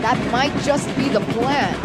That might just be the plan.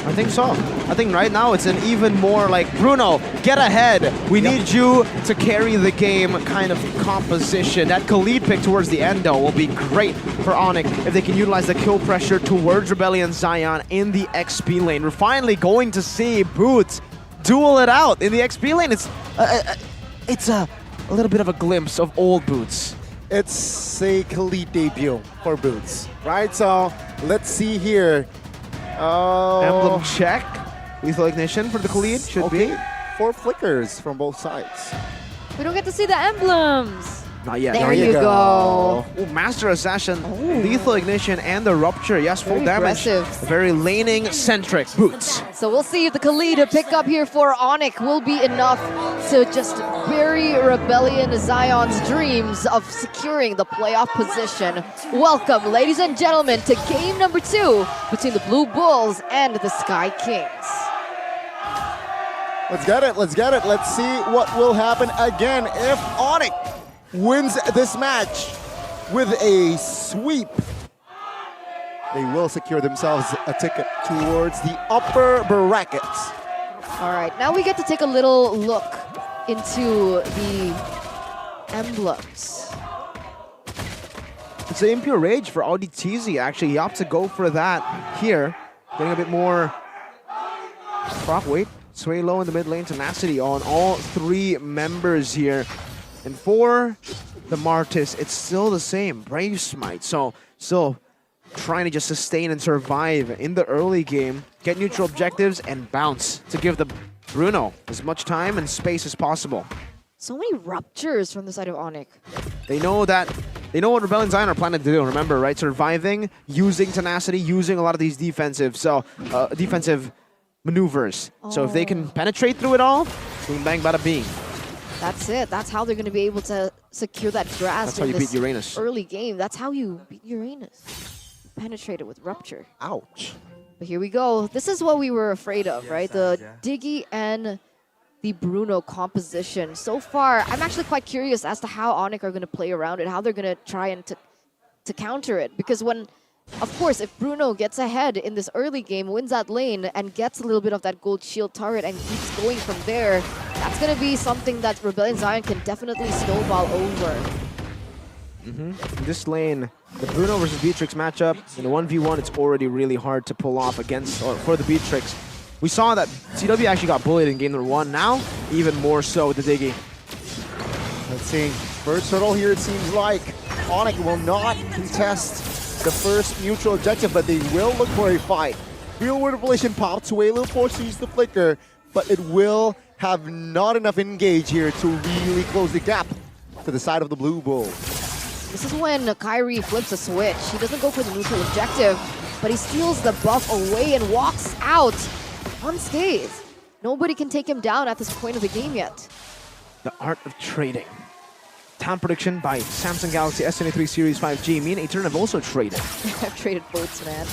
I think so. I think right now it's an even more like, Bruno, get ahead. We need you to carry the game kind of composition. That Khalid pick towards the end, though, will be great for ONIC if they can utilize the kill pressure towards Rebellion Zion in the XP lane. We're finally going to see Boots duel it out in the XP lane. It's a little bit of a glimpse of old Boots. It's a Khalid debut for Boots, right? So let's see here. Emblem check. Lethal Ignition for the Khalid should be. 4 flickers from both sides. We don't get to see the emblems. Not yet. There you go. Ooh, Master Assassin, Lethal Ignition, and the Rupture. Yes, full Very damage. aggressive. Very laning-centric Boots. So we'll see if the Khalid pick up here for ONIC will be enough to just bury Rebellion Zion's dreams of securing the playoff position. Welcome, ladies and gentlemen, to game number 2 between the Blue Bulls and the Sky Kings. Let's get it, let's get it. Let's see what will happen again if ONIC wins this match with a sweep. They will secure themselves a ticket towards the upper brackets. All right, now we get to take a little look into the emblems. It's an Impure Rage for ODTZ, actually. You have to go for that here. Getting a bit more prop weight. Sway low in the mid lane, tenacity on all 3 members here. And for the Martis, it's still the same. Brave Smite. So still trying to just sustain and survive in the early game. Get neutral objectives and bounce to give the Bruno as much time and space as possible. So many ruptures from the side of ONIC. They know what Rebellion Zion are planning to do. Remember, right? Surviving, using tenacity, using a lot of these defensive maneuvers. So if they can penetrate through it all, boom, bang, bada, bing. That's it. That's how they're going to be able to secure that grasp. That's how you beat Uranus. Early game. That's how you beat Uranus. Penetrated with Rupture. Ouch. But here we go. This is what we were afraid of, right? The Diggy and the Bruno composition. So far, I'm actually quite curious as to how ONIC are going to play around it, how they're going to try and to counter it. Because when, of course, if Bruno gets ahead in this early game, wins that lane, and gets a little bit of that gold shield turret and keeps going from there, that's going to be something that Rebellion Zion can definitely snowball over. In this lane, the Bruno versus Beatrix matchup, in the 1v1, it's already really hard to pull off against, or for the Beatrix. We saw that CW actually got bullied in game number 1. Now, even more so with the Diggy. Let's see. First hurdle here, it seems like ONIC will not contest the first neutral objective, but they will look for a fight. Real World Revelation pops, Suelo forced to use the flicker, but it will have not enough engage here to really close the gap to the side of the Blue Bull. This is when Kyrie flips a switch. He doesn't go for the neutral objective, but he steals the buff away and walks out unscathed. Nobody can take him down at this point of the game yet. The art of trading. Town prediction by Samsung Galaxy S23 Series 5G. Me and Etern have also traded. I've traded boats, man.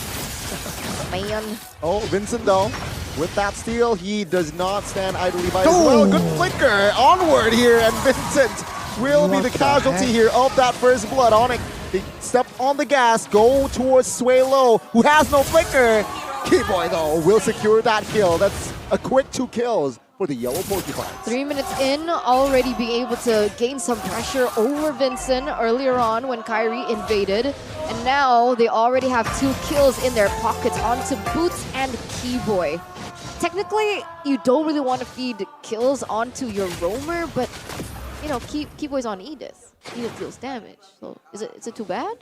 Man. Oh, Vincent though, with that steal, he does not stand idly by as well. Good flicker onward here, and Vincent will be the casualty here of that first blood. ONIC, they step on the gas, go towards Suelo, who has no flicker. Keyboy though will secure that kill. That's a quick 2 kills for the yellow Porcupines. 3 minutes in, already being able to gain some pressure over Vincent earlier on when Kyrie invaded. And now they already have 2 kills in their pockets onto Boots and Keyboy. Technically, you don't really want to feed kills onto your roamer, but you know, Keyboy's on Edith. Edith deals damage. So is it too bad?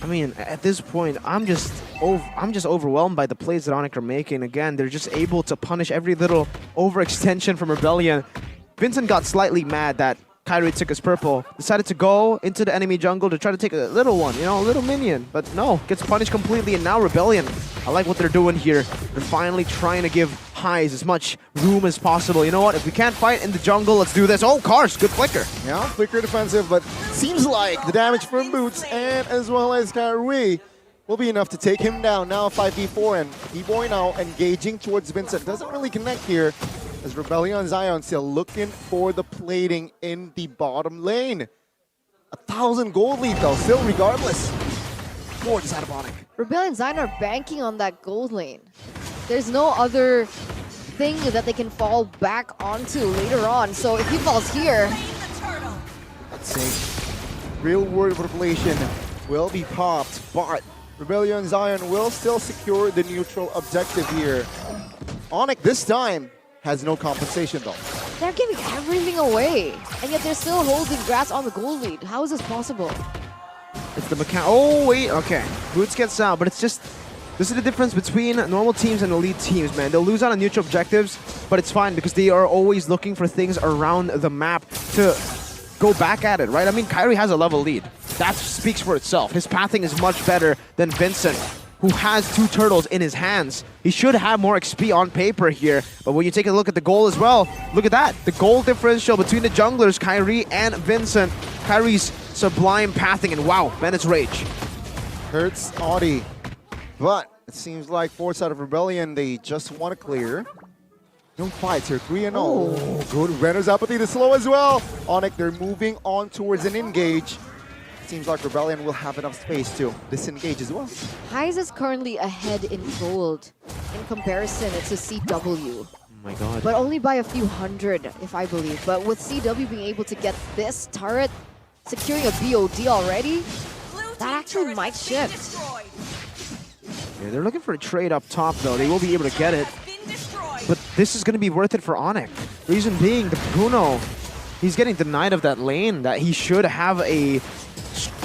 I mean, at this point, I'm just overwhelmed by the plays that ONIC are making. Again, they're just able to punish every little overextension from Rebellion. Vincent got slightly mad that Kyrie took his purple, decided to go into the enemy jungle to try to take a little one, you know, a little minion. But no, gets punished completely, and now Rebellion, I like what they're doing here. They're finally trying to give Highs as much room as possible. You know what, if we can't fight in the jungle, let's do this. Oh, Kars, good flicker. Yeah, flicker defensive, but seems like the damage from Boots and as well as Kyrie will be enough to take him down. Now 5v4, and Keyboy now engaging towards Vincent. Doesn't really connect here, as Rebellion Zion still looking for the plating in the bottom lane. 1,000 gold lead though, still regardless. ESPORT is out of ONIC. Rebellion Zion are banking on that gold lane. There's no other thing that they can fall back onto later on. So if he falls here, Let's see. Real world revelation will be popped, but Rebellion Zion will still secure the neutral objective here. ONIC this time has no compensation though. they're giving everything away. And yet they're still holding grass on the gold lead. How is this possible? It's the mechanic. Oh, wait. Okay. Boots gets out, but it's just... This is the difference between normal teams and elite teams, man. They'll lose out on neutral objectives, but it's fine because they are always looking for things around the map to go back at it, right? I mean, Kyrie has a level lead. That speaks for itself. His pathing is much better than Vincent, who has 2 turtles in his hands. He should have more XP on paper here, but when you take a look at the goal as well, look at that. The goal differential between the junglers, Kyrie and Vincent. Kyrie's sublime pathing, and wow, Bennett's rage. Hurts Audi, but it seems like Force out of Rebellion, they just want to clear. No fights here, 3-0. Oh, good. Renner's apathy to slow as well. ONIC, they're moving on towards an engage. Seems like Rebellion will have enough space to disengage as well. Heiz is currently ahead in gold in comparison to CW. Oh my god. But only by a few hundred, if I believe. But with CW being able to get this turret, securing a BOD already, that actually might shift. Yeah, they're looking for a trade up top, though. They will be able to get it. But this is going to be worth it for ONIC. Reason being, the Bruno, he's getting denied of that lane that he should have a...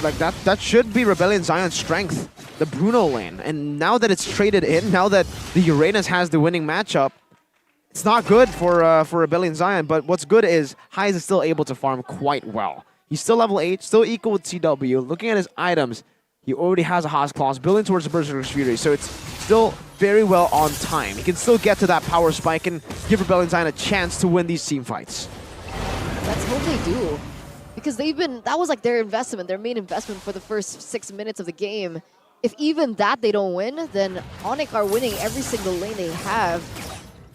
Like, that should be Rebellion Zion's strength, the Bruno lane. And now that it's traded in, now that the Uranus has the winning matchup, it's not good for Rebellion Zion. But what's good is Heiz is still able to farm quite well. He's still level 8, still equal with CW. Looking at his items, he already has a Haas Claws building towards the Berserker's Fury, so it's still very well on time. He can still get to that power spike and give Rebellion Zion a chance to win these team fights. Let's hope they do. Because that was like their investment, their main investment for the first 6 minutes of the game. If even that they don't win, then ONIC are winning every single lane they have.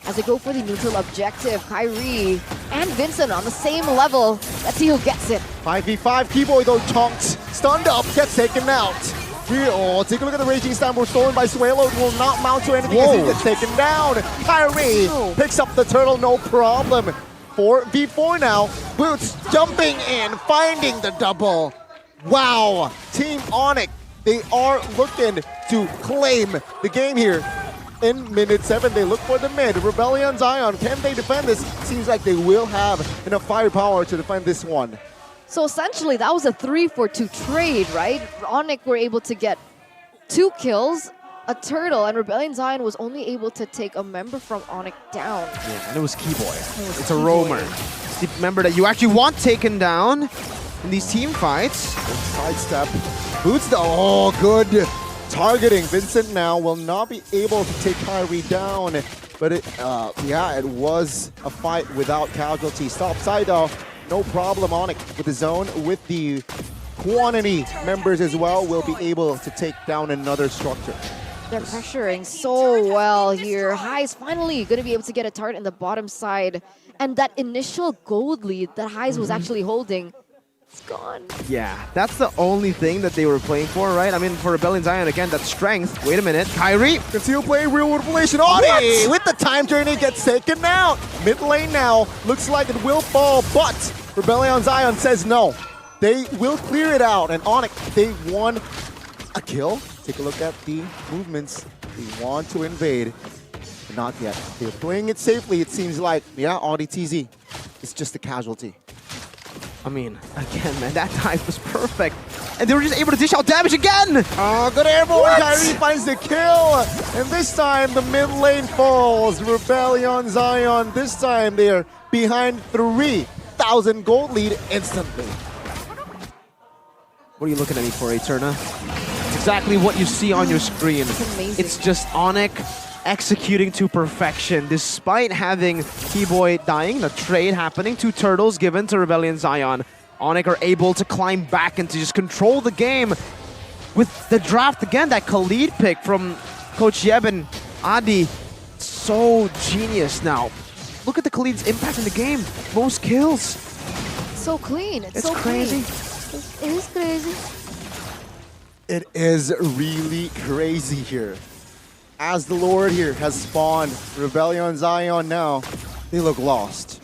As they go for the neutral objective, Kyrie and Vincent on the same level. Let's see who gets it. 5v5, Keyboy though, Chonks stunned up, gets taken out. Here, oh, take a look at the Raging Stamper stolen by Suelo. It will not mount to anything as he gets taken down. Kyrie picks up the turtle, no problem. 4v4 now. Boots jumping in, finding the double. Wow, Team ONIC, they are looking to claim the game here. In minute 7, they look for the mid. Rebellion Zion, can they defend this? Seems like they will have enough firepower to defend this one. So essentially, that was a 3-for-2 trade, right? ONIC were able to get 2 kills, a turtle, and Rebellion Zion was only able to take a member from ONIC down. Yeah, and it was Keyboy. It's a roamer. Remember that you actually want taken down in these team fights. Sidestep. Boots the, oh, good. Targeting. Vincent now will not be able to take Kyrie down, but yeah, it was a fight without casualties. Top side though, no problem. ONIC with the zone, with the quantity members as well, will be able to take down another structure. They're pressuring so well here. Heiz finally going to be able to get a turret in the bottom side, and that initial gold lead that Heiz was actually holding, it's gone. Yeah, that's the only thing that they were playing for, right? I mean, for Rebellion Zion, again, that's strength. Wait a minute. Kyrie. Conceal play, real world relation. Audi with the time journey gets taken out. Mid lane now. Looks like it will fall, but Rebellion Zion says no. They will clear it out, and ONIC, they won a kill. Take a look at the movements. They want to invade. But not yet. They're playing it safely, it seems like. Yeah, Audi TZ. It's just a casualty. I mean, again, man, that dive was perfect. And they were just able to dish out damage again! Oh, good airborne. Kyrie finds the kill. And this time, the mid lane falls. Rebellion Zion, this time they're behind 3,000 gold lead instantly. What are you looking at me for, Eterna? It's exactly what you see on your screen. It's amazing. It's just ONIC executing to perfection, despite having Keyboy dying, the trade happening, 2 turtles given to Rebellion Zion. ONIC are able to climb back and to just control the game with the draft again. That Khalid pick from Coach Yeb and Adi, so genius now. Look at the Khalid's impact in the game. Most kills. So clean. It's so crazy. Clean. It is crazy. It is really crazy here. As the Lord here has spawned Rebellion Zion now, they look lost.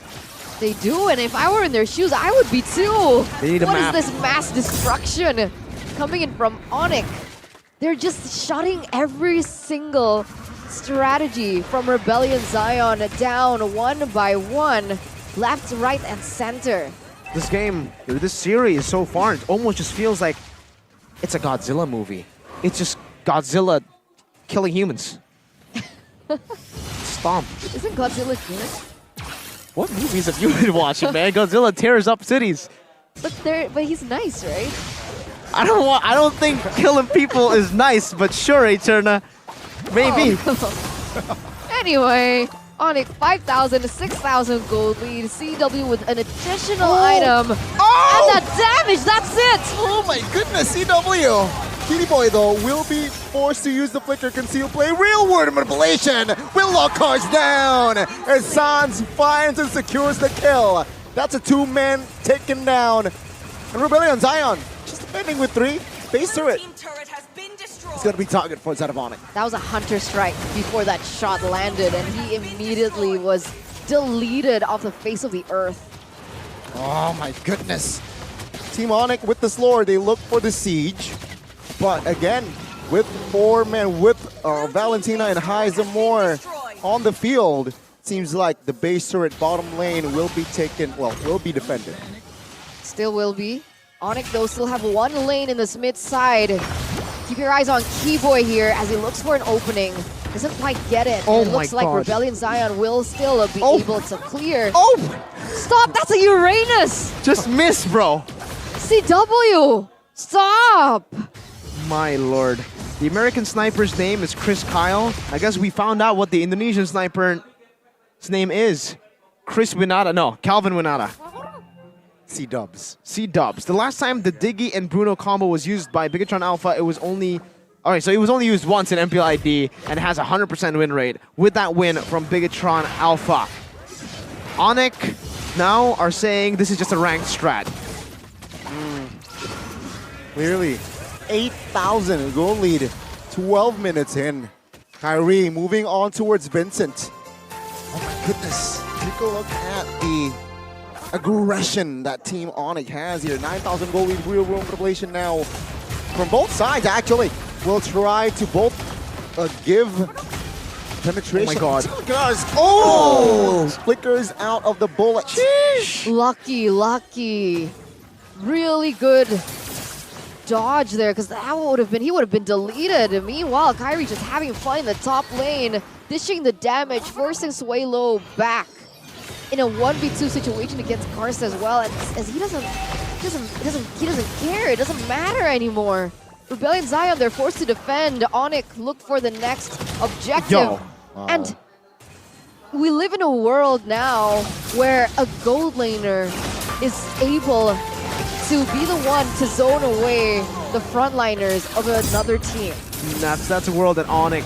They do, and if I were in their shoes, I would be too. They need a What is map. this mass destruction coming in from ONIC? They're just shutting every single strategy from Rebellion Zion down one by one, left, right, and center. This game, this series so far, it almost just feels like it's a Godzilla movie. It's just Godzilla killing humans. Stomp. Isn't Godzilla good? What movies have you been watching, man? Godzilla tears up cities. But he's nice, right? I don't think killing people is nice, but sure, Eterna. Maybe. Oh. Anyway, ONIC 5,000 to 6,000 gold lead. CW with an additional item. Oh! And the damage, that's it! Oh my goodness, CW! Kitty Boy, though, will be forced to use the Flicker Conceal Play. Real World Manipulation will lock cards down as Sans finds and secures the kill. That's a two-man taken down. And Rebellion Zion just defending with 3. Base turret. It's going to be target for instead of ONIC. That was a Hunter strike before that shot landed, and he immediately was deleted off the face of the earth. Oh my goodness. Team ONIC with this lore, they look for the siege. But again, with 4 men, with Valentina and Heisemore on the field, seems like the base turret bottom lane will be taken, well, will be defended. Still will be. ONIC, though, still have 1 lane in this mid side. Keep your eyes on Keyboy here as he looks for an opening. Doesn't quite get it. Oh It my looks like God. Rebellion Zion will still be able to clear. Oh! Stop! That's a Uranus! Just miss, bro. CW! Stop! My lord. The American sniper's name is Chris Kyle. I guess we found out what the Indonesian sniper's name is. Chris Winata. No, Calvin Winata. C-dubs. C-dubs. The last time the Diggy and Bruno combo was used by Bigatron Alpha, it was only... Alright, so it was only used once in MPLID and has a 100% win rate with that win from Bigatron Alpha. ONIC now are saying this is just a ranked strat. Clearly, 8,000 goal lead, 12 minutes in. Kyrie moving on towards Vincent. Oh my goodness, take a look at the aggression that Team ONIC has here. 9,000 goal lead, real world manipulation now from both sides actually. Will try to both give penetration. Oh my God. Flickers. Oh! Flickers out of the bullet. Lucky. Really good dodge there, because that would have been, he would have been deleted. Meanwhile, Kyrie just having fun in the top lane, dishing the damage, forcing Swaylo back in a 1v2 situation against Karst as well. And as he doesn't care. It doesn't matter anymore. Rebellion Zion, they're forced to defend. ONIC look for the next objective. Yo. And we live in a world now where a gold laner is able to be the one to zone away the frontliners of another team. That's a world that ONIC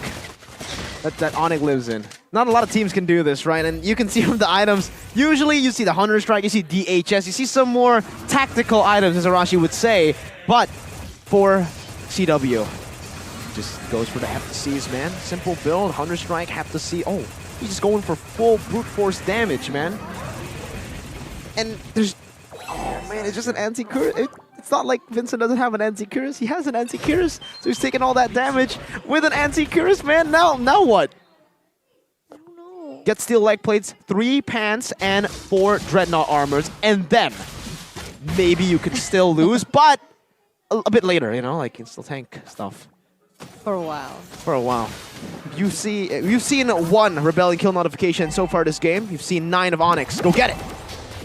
lives in. Not a lot of teams can do this, right? And you can see from the items, usually you see the Hunter Strike, you see DHS, you see some more tactical items, as Arashi would say. But for CW, just goes for the FTCs, man. Simple build, Hunter Strike, FTC. Oh, he's just going for full brute force damage, man. And there's... Oh, man, it's just an anti-Curse. It's not like Vincent doesn't have an anti-Curse. He has an anti-Curse, so he's taking all that damage with an anti-Curse, man. Now what? I don't know. Get steel leg plates, 3 pants, and 4 dreadnought armors, and then maybe you could still lose, but a bit later, you know, like still tank stuff. For a while. For a while. You've seen 1 Rebellion kill notification so far this game. You've seen 9 of ONIC. Go get it!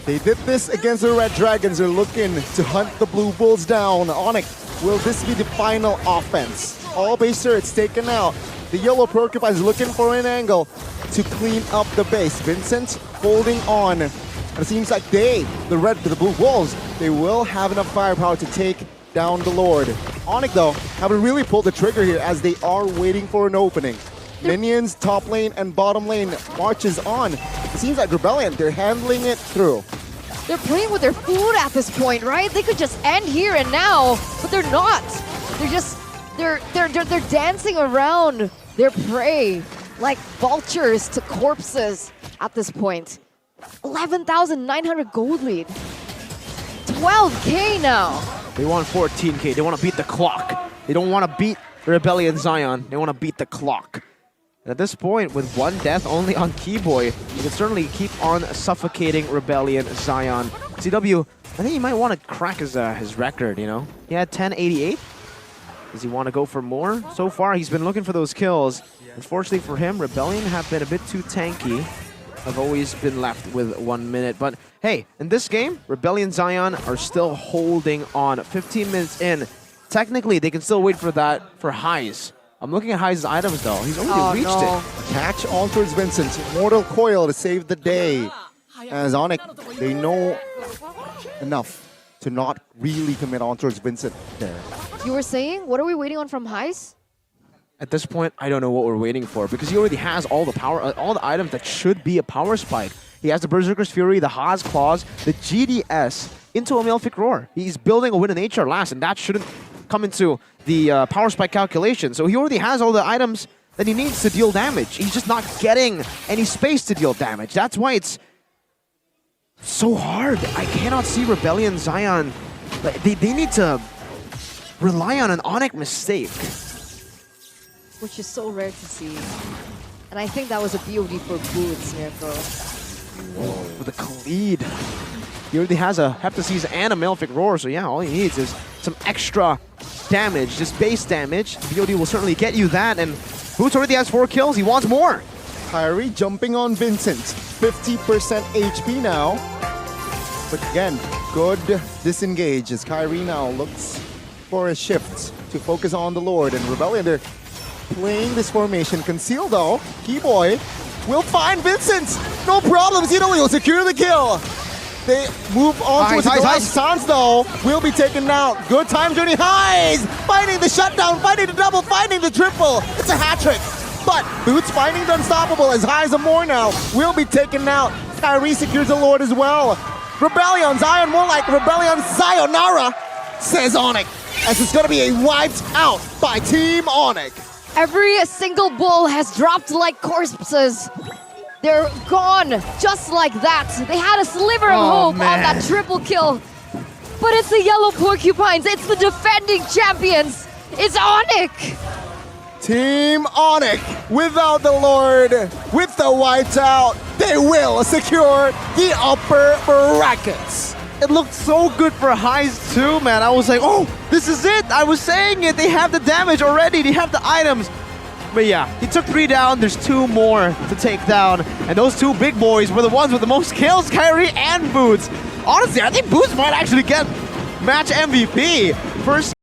They did this against the Red Dragons. They're looking to hunt the Blue Bulls down. ONIC, will this be the final offense? All base turrets taken out. The Yellow Porcupine is looking for an angle to clean up the base. Vincent holding on. And it seems like the Blue Bulls, they will have enough firepower to take down the Lord. ONIC, though, haven't really pulled the trigger here as they are waiting for an opening. Minions, top lane, and bottom lane marches on. It seems like Rebellion, they're handling it through. They're playing with their food at this point, right? They could just end here and now, but they're not. They're just They're dancing around their prey like vultures to corpses at this point. 11,900 gold lead. 12K now. They want 14K. They want to beat the clock. They don't want to beat Rebellion Zion. They want to beat the clock. And at this point, with one death only on Keyboy, you can certainly keep on suffocating Rebellion Zion. CW, I think he might want to crack his record, you know? He had 1088. Does he want to go for more? So far, he's been looking for those kills. Unfortunately for him, Rebellion have been a bit too tanky. Have always been left with 1 minute. But hey, in this game, Rebellion Zion are still holding on. 15 minutes in. Technically, they can still wait for that for Highs. I'm looking at Highs' items though. He's already reached it. Catch on towards Vincent. Mortal Coil to save the day. As ONIC, they know enough to not really commit on towards Vincent there. You were saying, what are we waiting on from Heis? At this point, I don't know what we're waiting for because he already has all the power, all the items that should be a power spike. He has the Berserker's Fury, the Haas Claws, the GDS into a Malefic Roar. He's building a win in HR last, and that shouldn't come into the power spike calculation. So he already has all the items that he needs to deal damage. He's just not getting any space to deal damage. That's why it's so hard. I cannot see Rebellion Zion. They need to rely on an ONIC mistake. Which is so rare to see. And I think that was a BOD for Boots, Mirko. With a Khalid. He already has a Heptaseas and a Malefic Roar, so yeah, all he needs is some extra damage, just base damage. BOD will certainly get you that, and Boots already has 4 kills, he wants more. Kyrie jumping on Vincent, 50% HP now. But again, good disengage as Kyrie now looks for a shift to focus on the Lord, and Rebellion, they're playing this formation. Conceal though, Keyboy will find Vincent. No problem, Zeno will secure the kill. They move on to the glass. Sans though will be taken out. Good time journey Highs, finding the shutdown, finding the double, finding the triple. It's a hat trick. But Boots finding the unstoppable as Highs and more now will be taken out. Kyrie secures the Lord as well. Rebellion Zion, more like Rebellion Sayonara, says ONIC, as it's going to be a wiped out by Team ONIC. Every single bull has dropped like corpses. They're gone just like that. They had a sliver of hope on that triple kill. But it's the Yellow Porcupines. It's the defending champions. It's ONIC. Team ONIC, without the Lord, with the whiteout, they will secure the upper brackets. It looked so good for Highs too, man. I was like, oh, this is it. I was saying it. They have the damage already. They have the items. But yeah, he took 3 down. There's 2 more to take down. And those 2 big boys were the ones with the most kills, Kyrie and Boots. Honestly, I think Boots might actually get match MVP. First